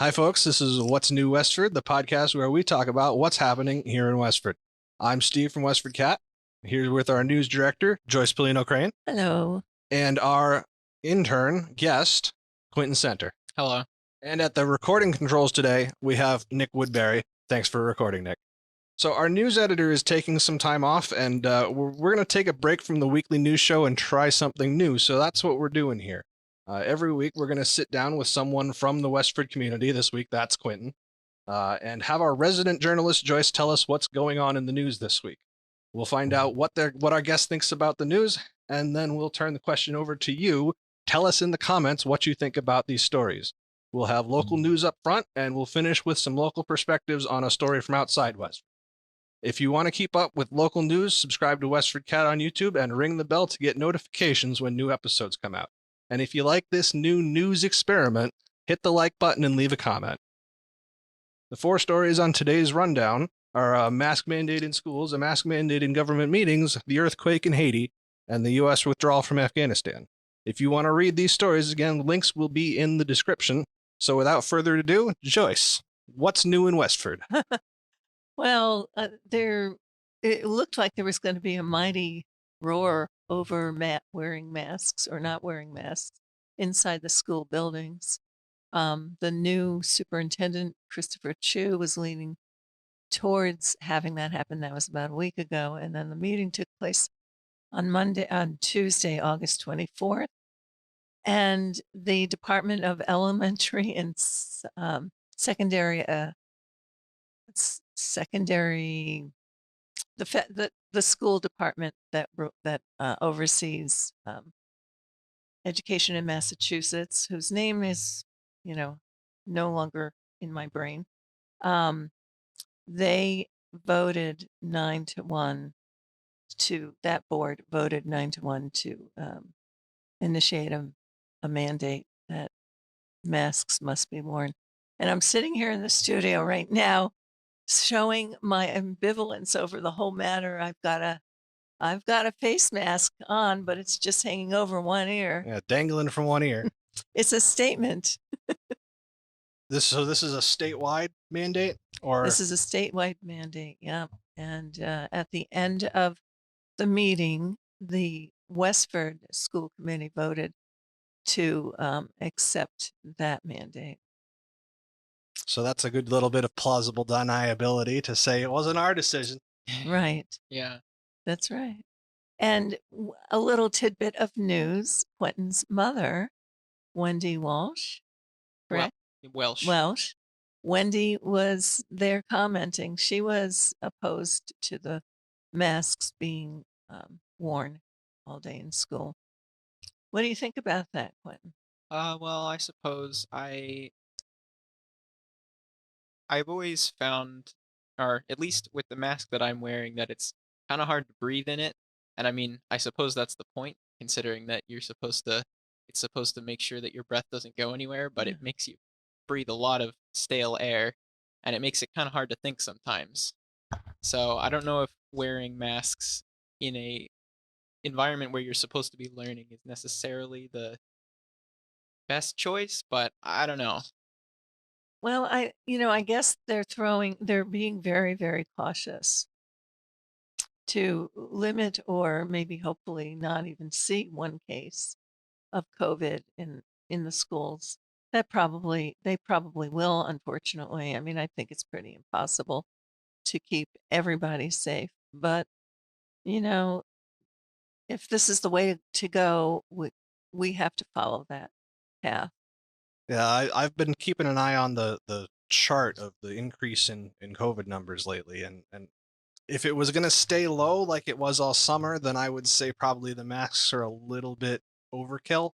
Hi, folks. This is What's New Westford, the podcast where we talk about what's happening here in Westford. I'm Steve from WestfordCAT, here with our news director, Joyce Pellino Crane, Hello. and our intern guest, Quinton Center. Hello. And at the recording controls today, we have Nick Woodbury. Thanks for recording, Nick. So our news editor is taking some time off, and we're going to take a break from the weekly news show and try something new. So that's what we're doing here. Every week, we're going to sit down with someone from the Westford community. This week, that's Quinton, and have our resident journalist Joyce tell us what's going on in the news this week. We'll find out what our guest thinks about the news, and then we'll turn the question over to you. Tell us in the comments what you think about these stories. We'll have local news up front, and we'll finish with some local perspectives on a story from outside Westford. If you want to keep up with local news, subscribe to WestfordCAT on YouTube and ring the bell to get notifications when new episodes come out. And if you like this new news experiment, hit the like button and leave a comment. The 4 stories on today's rundown are a mask mandate in schools, a mask mandate in government meetings, the earthquake in Haiti, and the U.S. withdrawal from Afghanistan. If you want to read these stories, again, links will be in the description. So without further ado, Joyce, what's new in Westford? Well, it looked like there was going to be a mighty roar over wearing masks or not wearing masks inside the school buildings. The new superintendent, Christopher Chu, was leaning towards having that happen. That was about a week ago. And then the meeting took place on Tuesday, August 24th. And the Department of Elementary and Secondary the school department that oversees education in Massachusetts, whose name is no longer in my brain. They voted 9-1 to that board voted 9-1 to initiate a mandate that masks must be worn. And I'm sitting here in the studio right now showing my ambivalence over the whole matter. I've got a face mask on, but it's just hanging over one ear. Yeah, dangling from one ear. It's a statement. This is a statewide mandate, or this is a statewide mandate. Yeah. And at the end of the meeting, the Westford School Committee voted to accept that mandate. So that's a good little bit of plausible deniability to say it wasn't our decision. Right. Yeah. That's right. And a little tidbit of news, Quentin's mother, Wendy Walsh, correct? Welsh. Wendy was there commenting. She was opposed to the masks being worn all day in school. What do you think about that, Quentin? Well, I suppose I've always found, or at least with the mask that I'm wearing, that it's kind of hard to breathe in it. And I mean, I suppose that's the point, considering that it's supposed to make sure that your breath doesn't go anywhere, but it makes you breathe a lot of stale air, and it makes it kind of hard to think sometimes. So I don't know if wearing masks in a environment where you're supposed to be learning is necessarily the best choice, but I don't know. Well, I guess they're being very, very cautious to limit or maybe hopefully not even see one case of COVID in the schools. They probably will, unfortunately. I mean, I think it's pretty impossible to keep everybody safe. But, if this is the way to go, we have to follow that path. Yeah, I've been keeping an eye on the chart of the increase in COVID numbers lately, and if it was going to stay low like it was all summer, then I would say probably the masks are a little bit overkill.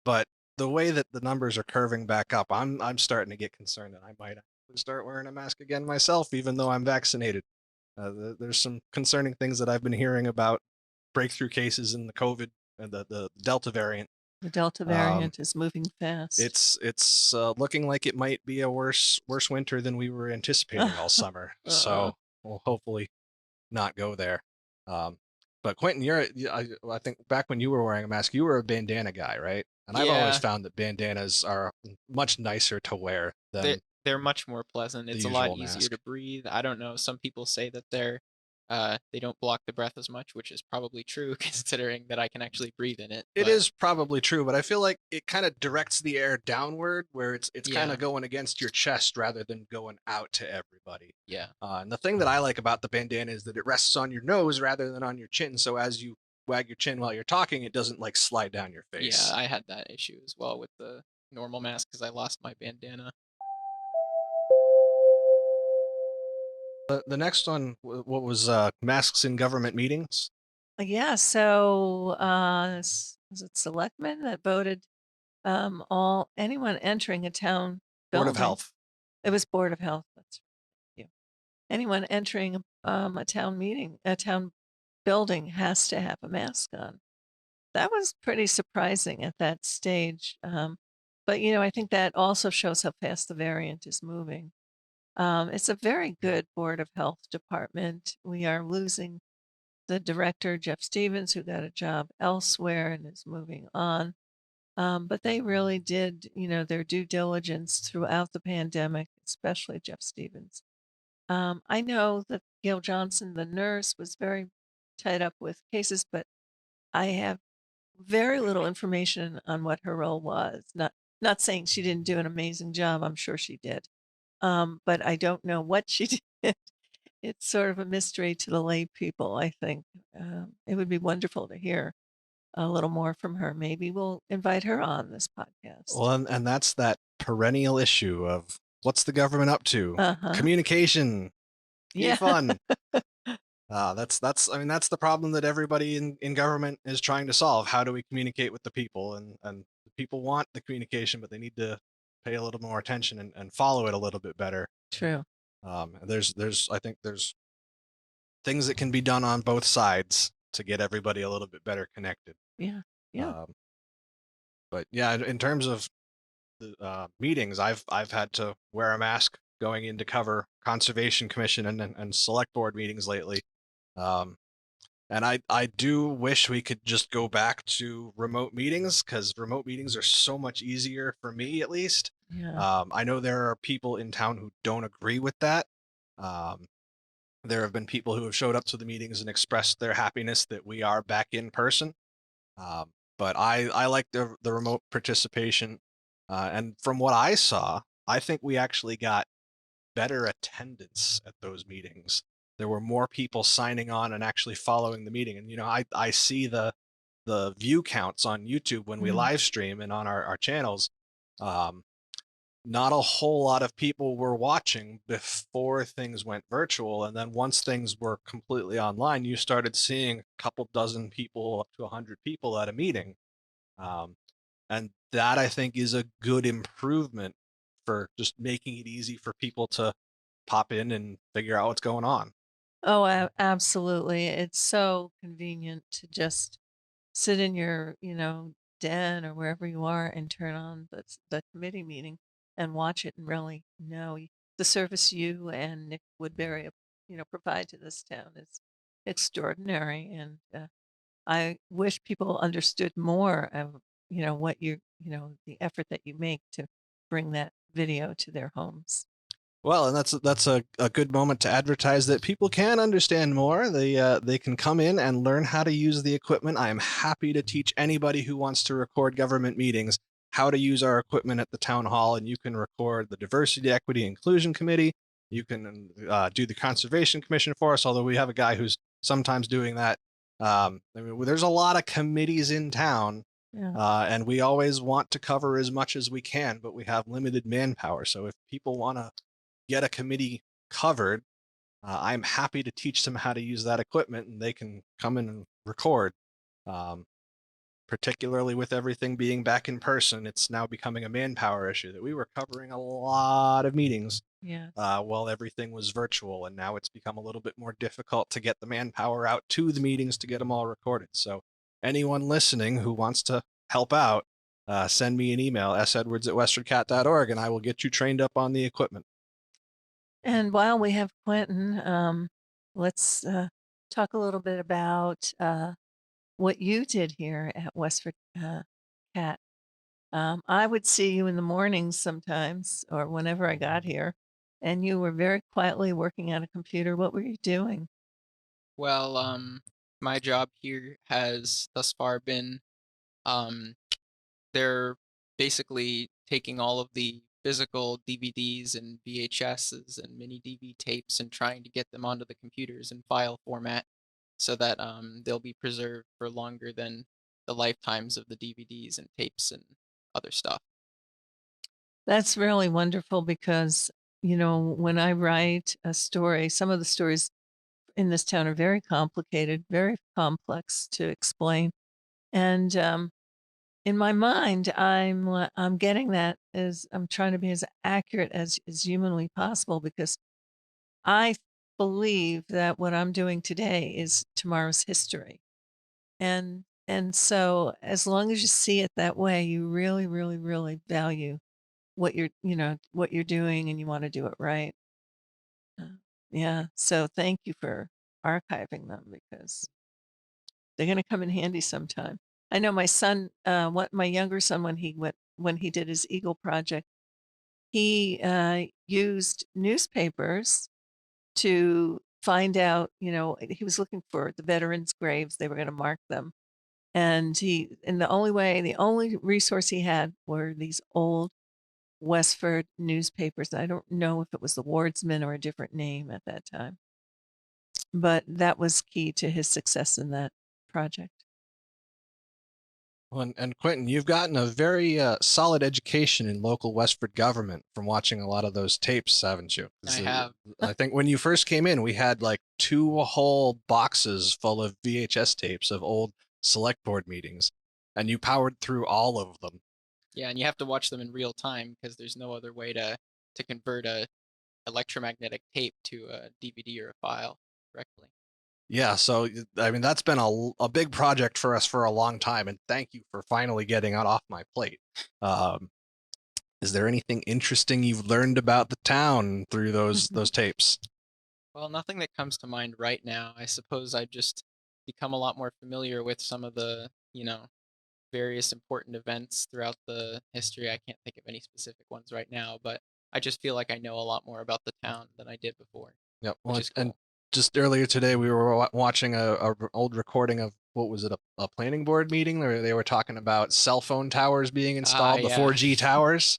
But the way that the numbers are curving back up, I'm starting to get concerned that I might actually start wearing a mask again myself, even though I'm vaccinated. There's some concerning things that I've been hearing about breakthrough cases in the COVID and the Delta variant. The Delta variant is moving fast. It's looking like it might be a worse winter than we were anticipating all summer. So we'll hopefully not go there. But Quentin, I think back when you were wearing a mask, you were a bandana guy, right? And I've always Yeah, found that bandanas are much nicer to wear they're than they're much more pleasant. the It's a lot usual easier mask. to breathe. I don't know. Some people say that they don't block the breath as much, which is probably true considering that I can actually breathe in it. It But is probably true, but I feel like it kind of directs the air downward, where it's kind yeah, of going against your chest rather than going out to everybody. yeah, And the thing that I like about the bandana is that it rests on your nose rather than on your chin. So as you wag your chin while you're talking, it doesn't like slide down your yeah. face. I had that issue as well with the normal mask because I lost my bandana. The next one, what was masks in government meetings? Yeah, so was it selectmen that voted all anyone entering a town Board of building? Health. It was Board of Health. That's you. Anyone entering a town meeting, a town building has to have a mask on. That was pretty surprising at that stage. But I think that also shows how fast the variant is moving. It's a very good Board of Health department. We are losing the director, Jeff Stevens, who got a job elsewhere and is moving on. But they really did, their due diligence throughout the pandemic, especially Jeff Stevens. I know that Gail Johnson, the nurse, was very tied up with cases, but I have very little information on what her role was. Not saying she didn't do an amazing job. I'm sure she did. But I don't know what she did. It's sort of a mystery to the lay people, I think. It would be wonderful to hear a little more from her. Maybe we'll invite her on this podcast. Well, and that's that perennial issue of what's the government up to? Uh-huh. Communication, be Yeah. fun. That's I mean that's the problem that everybody in government is trying to solve. How do we communicate with the people? And the people want the communication, but they need to pay a little more attention and follow it a little bit better. True. There's I think there's things that can be done on both sides to get everybody a little bit better connected. Yeah. Yeah. But yeah, in terms of the meetings, I've had to wear a mask going in to cover conservation commission and select board meetings lately. Um, and I do wish we could just go back to remote meetings because remote meetings are so much easier for me, at least. Yeah. I know there are people in town who don't agree with that. Um, there have been people who have showed up to the meetings and expressed their happiness that we are back in person. But I like the remote participation. And from what I saw, I think we actually got better attendance at those meetings. There were more people signing on and actually following the meeting. And I see the view counts on YouTube when we Mm. live stream and on our channels. Um, Not a whole lot of people were watching before things went virtual, and then once things were completely online, you started seeing a couple dozen people up to 100 people at a meeting. Um, and that I think is a good improvement for just making it easy for people to pop in and figure out what's going on. Oh, absolutely. It's so convenient to just sit in your, den or wherever you are and turn on the committee meeting and watch it and really know the service you and Nick Woodbury, provide to this town is extraordinary. And I wish people understood more of, what the effort that you make to bring that video to their homes. Well, and that's a good moment to advertise that people can understand more. They can come in and learn how to use the equipment. I am happy to teach anybody who wants to record government meetings how to use our equipment at the town hall, and you can record the Diversity, Equity, Inclusion Committee. You can do the Conservation Commission for us, although we have a guy who's sometimes doing that. I mean, there's a lot of committees in town, Yeah. and we always want to cover as much as we can, but we have limited manpower. So if people want to get a committee covered, I'm happy to teach them how to use that equipment and they can come in and record. Um, Particularly with everything being back in person, it's now becoming a manpower issue that we were covering a lot of meetings Yeah. while everything was virtual. And now it's become a little bit more difficult to get the manpower out to the meetings to get them all recorded. So anyone listening who wants to help out, send me an email, sedwards@westfordcat.org, and I will get you trained up on the equipment. And while we have Quinton, let's talk a little bit about what you did here at Westford Cat. I would see you in the mornings sometimes or whenever I got here, and you were very quietly working at a computer. What were you doing? Well, my job here has thus far been um, they're basically taking all of the physical DVDs and VHSs and mini DV tapes and trying to get them onto the computers in file format so that they'll be preserved for longer than the lifetimes of the DVDs and tapes and other stuff. That's really wonderful because, when I write a story, some of the stories in this town are very complicated, very complex to explain. And in my mind, I'm getting that as I'm trying to be as accurate as humanly possible because I believe that what I'm doing today is tomorrow's history. And so as long as you see it that way, you really, really, really value what you're doing and you want to do it right. Uh, yeah. So thank you for archiving them because they're going to come in handy sometime. I know my son, what my younger son, when he did his Eagle project, he used newspapers to find out, he was looking for the veterans' graves. They were going to mark them. And the only resource he had were these old Westford newspapers. I don't know if it was the Wardsman or a different name at that time, but that was key to his success in that project. Well, and Quinton, you've gotten a very solid education in local Westford government from watching a lot of those tapes, haven't you? 'Cause, I have. I think when you first came in, we had like 2 whole boxes full of VHS tapes of old select board meetings, and you powered through all of them. Yeah, and you have to watch them in real time because there's no other way to convert a electromagnetic tape to a DVD or a file correctly. Yeah, so I mean that's been a big project for us for a long time, and thank you for finally getting it off my plate. Um, is there anything interesting you've learned about the town through those tapes? Well, nothing that comes to mind right now. I suppose I've just become a lot more familiar with some of the, various important events throughout the history. I can't think of any specific ones right now, but I just feel like I know a lot more about the town than I did before, Yep. which Well, is and cool. just earlier today, we were watching a old recording of what was it, a planning board meeting where they were talking about cell phone towers being Ah, installed, the yeah. 4G towers.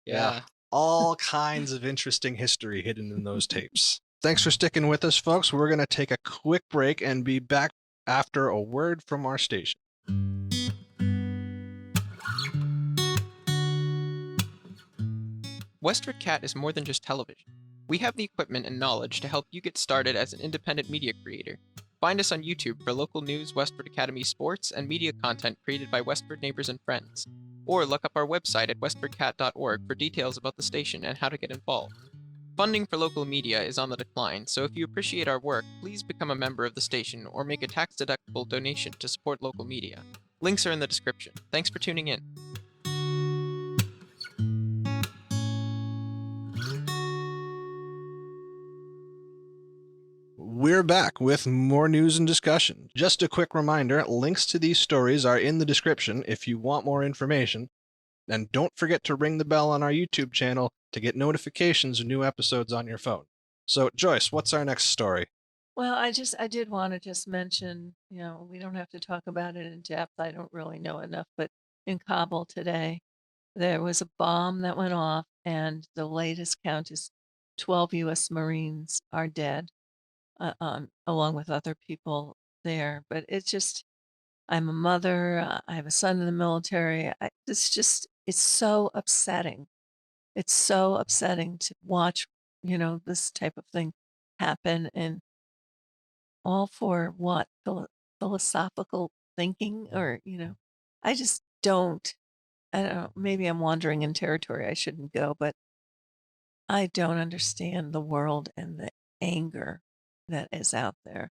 Yeah, Yeah. all kinds of interesting history hidden in those tapes. Thanks for sticking with us, folks. We're going to take a quick break and be back after a word from our station. WestfordCAT is more than just television. We have the equipment and knowledge to help you get started as an independent media creator. Find us on YouTube for local news, Westford Academy sports, and media content created by Westford neighbors and friends. Or look up our website at westfordcat.org for details about the station and how to get involved. Funding for local media is on the decline, so if you appreciate our work, please become a member of the station or make a tax-deductible donation to support local media. Links are in the description. Thanks for tuning in. We're back with more news and discussion. Just a quick reminder, links to these stories are in the description if you want more information. And don't forget to ring the bell on our YouTube channel to get notifications of new episodes on your phone. So, Joyce, what's our next story? Well, I did want to just mention, we don't have to talk about it in depth. I don't really know enough, but in Kabul today, there was a bomb that went off, and the latest count is 12 U.S. Marines are dead, along with other people there. But it's just, I'm a mother. I have a son in the military. It's so upsetting. It's so upsetting to watch, this type of thing happen. And all for what? Philosophical thinking or, I just don't. I don't know, maybe I'm wandering in territory I shouldn't go, but I don't understand the world and the anger that is out there.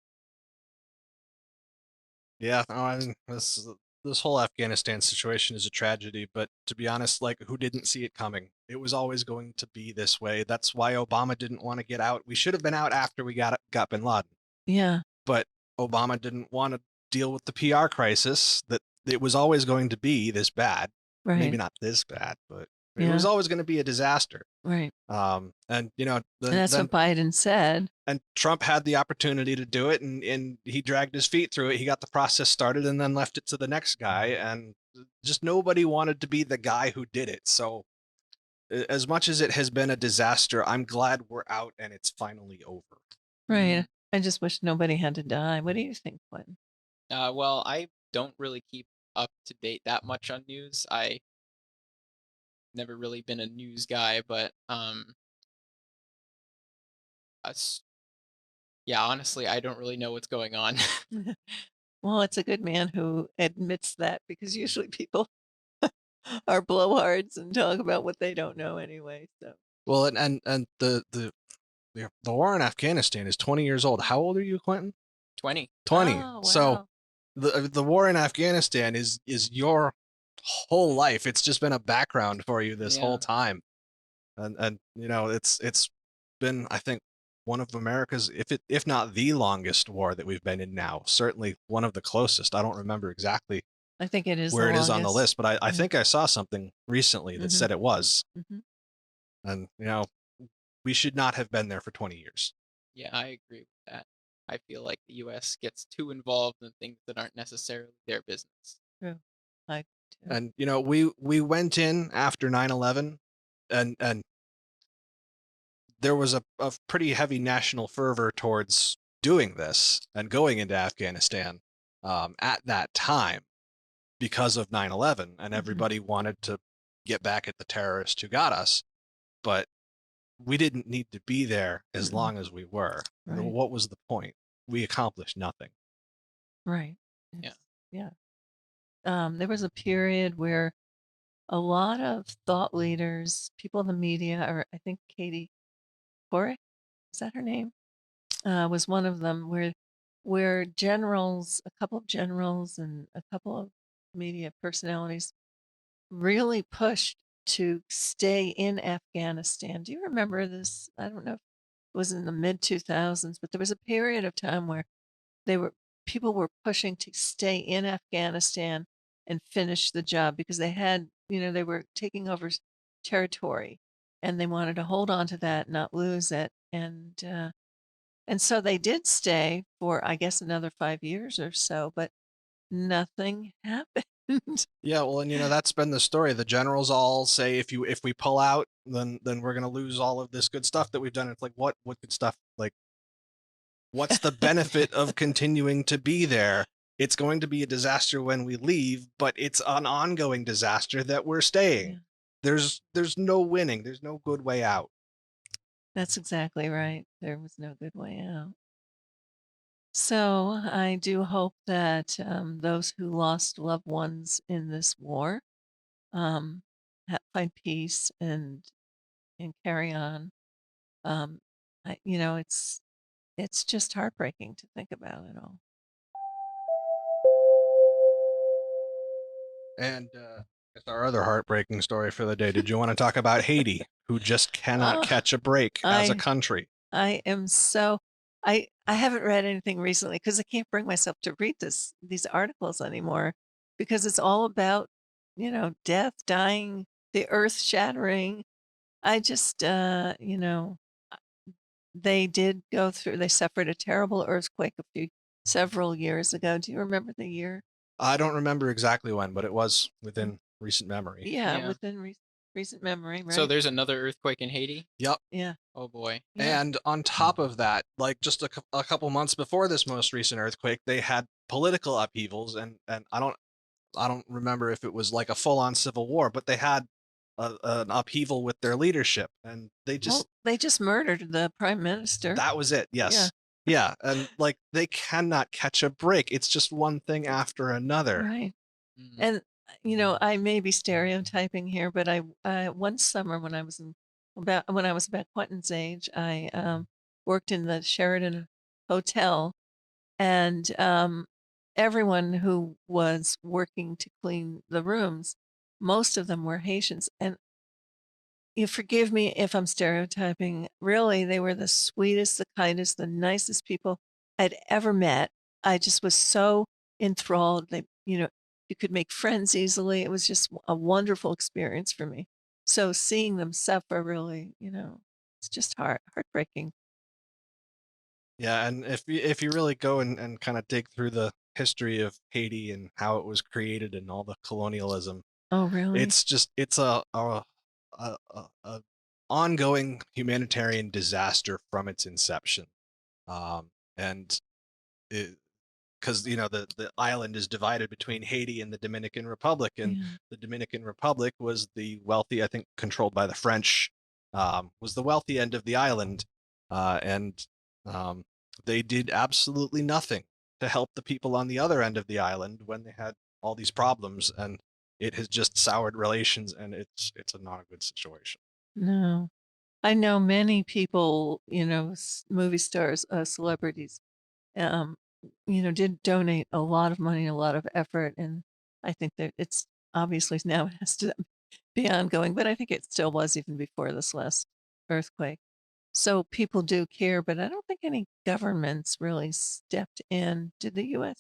Yeah, no, I mean, this whole Afghanistan situation is a tragedy, but to be honest, like who didn't see it coming? It was always going to be this way. That's why Obama didn't want to get out. We should have been out after we got bin Laden, Yeah. but Obama didn't want to deal with the PR crisis that it was always going to be this bad. maybe Right. not this bad, but it Yeah. was always going to be a disaster. Right. And you know, And then that's then what Biden said. and Trump had the opportunity to do it, and he dragged his feet through it. He got the process started, and then left it to the next guy, and just nobody wanted to be the guy who did it. So as much as it has been a disaster, I'm glad we're out and it's finally over. Right. I just wish nobody had to die. What do you think, Quentin? Well, I don't really keep up to date that much on news. I never really been a news guy, but us, yeah, honestly, I don't really know what's going on. Well, it's a good man who admits that, because usually people are blowhards and talk about what they don't know anyway. So Well, and the war in Afghanistan is 20 years old. How old are you, Quentin? 20. 20. Oh, So wow. the war in Afghanistan is your whole life. It's just been a background for you this whole Yeah. time. And you know, it's been, I think, one of America's, if not the longest war that we've been in now, certainly one of the closest. I don't remember exactly I think it is the where it is on the longest. list, but I Yeah. think I saw something recently that said it was. Mhm. And you know, we should not have been there for 20 years. Yeah, I agree with that. I feel like the US gets too involved in things that aren't necessarily their business. True. I do. And you know, we went in after 9/11, and there was a pretty heavy national fervor towards doing this and going into Afghanistan at that time because of 9/11, and everybody wanted to get back at the terrorists who got us, but we didn't need to be there as Mm-mm. long as we were. Right. What was the point? We accomplished nothing. Right. Yeah. Yeah. There was a period where a lot of thought leaders, people in the media, or I think Katie Couric, is that her name? Was one of them, where generals, a couple of generals and a couple of media personalities really pushed to stay in Afghanistan. Do you remember this? I don't know if it was in the mid 2000s, but there was a period of time where they were people were pushing to stay in Afghanistan and finish the job, because they had, they were taking over territory, and they wanted to hold on to that, not lose it. And so they did stay for, I guess, another 5 years or so, but nothing happened. Yeah, well, and you know, that's been the story. The generals all say if we pull out, then we're gonna lose all of this good stuff that we've done. It's like, what good stuff? Like, what's the benefit of continuing to be there? It's going to be a disaster when we leave, but it's an ongoing disaster that we're staying. Yeah. There's no winning. There's no good way out. That's exactly right. There was no good way out. So I do hope that those who lost loved ones in this war um, find peace and carry on. Um, it's just heartbreaking to think about it all. And it's our other heartbreaking story for the day. Did you want to talk about Haiti, who just cannot Oh, catch a break as a I country? I am so I haven't read anything recently, because I can't bring myself to read these articles anymore, because it's all about, death, dying, the earth shattering. I just they suffered a terrible earthquake several years ago. Do you remember the year? I don't remember exactly when, but it was within recent memory. Yeah, Yeah. within recent memory, right? So there's another earthquake in Haiti? Yep. Yeah. Oh boy. Yeah. And on top of that, like just a couple months before this most recent earthquake, they had political upheavals, and I don't remember if it was like a full-on civil war, but they had an upheaval with their leadership, and Well, they just murdered the prime minister. that was it. Yes. Yeah, and like they cannot catch a break. It's just one thing after another. Right. Mhm. And I may be stereotyping here, but one summer when I was about Quentin's age, I worked in the Sheraton Hotel, and everyone who was working to clean the rooms, most of them were Haitians. And you forgive me if I'm stereotyping. Really, they were the sweetest, the kindest, the nicest people I'd ever met. I just was so enthralled. You could make friends easily. It was just a wonderful experience for me. So seeing them suffer really, it's just heartbreaking. Yeah, and if you really go and kind of dig through the history of Haiti and how it was created and all the colonialism, Oh, really? it's a ongoing humanitarian disaster from its inception. And because the island is divided between Haiti and the Dominican Republic, and Yeah. the Dominican Republic was the wealthy, I think, controlled by the French, was the wealthy end of the island, and um, they did absolutely nothing to help the people on the other end of the island when they had all these problems, and it has just soured relations, and it's not a good situation. No. I know many people, movie stars, celebrities, um, did donate a lot of money, a lot of effort, and I think that it's obviously now it has to be ongoing, but I think it still was even before this last earthquake. So people do care, but I don't think any governments really stepped in. Did the U.S.?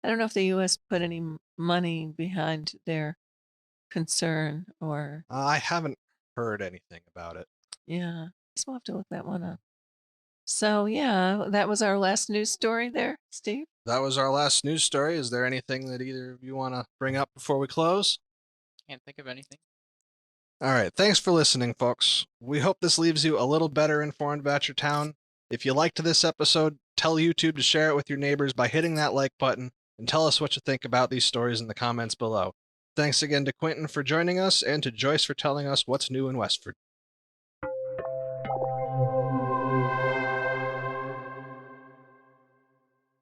I don't know if the U.S. put any money behind their concern or, I haven't heard anything about it. yeah, guess we'll have to look that one up. So, yeah, that was our last news story there, Steve. That was our last news story. Is there anything that either of you want to bring up before we close? Can't think of anything. All right. Thanks for listening, folks. We hope this leaves you a little better informed about your town. If you liked this episode, tell YouTube to share it with your neighbors by hitting that like button and tell us what you think about these stories in the comments below. Thanks again to Quinton for joining us and to Joyce for telling us what's new in Westford.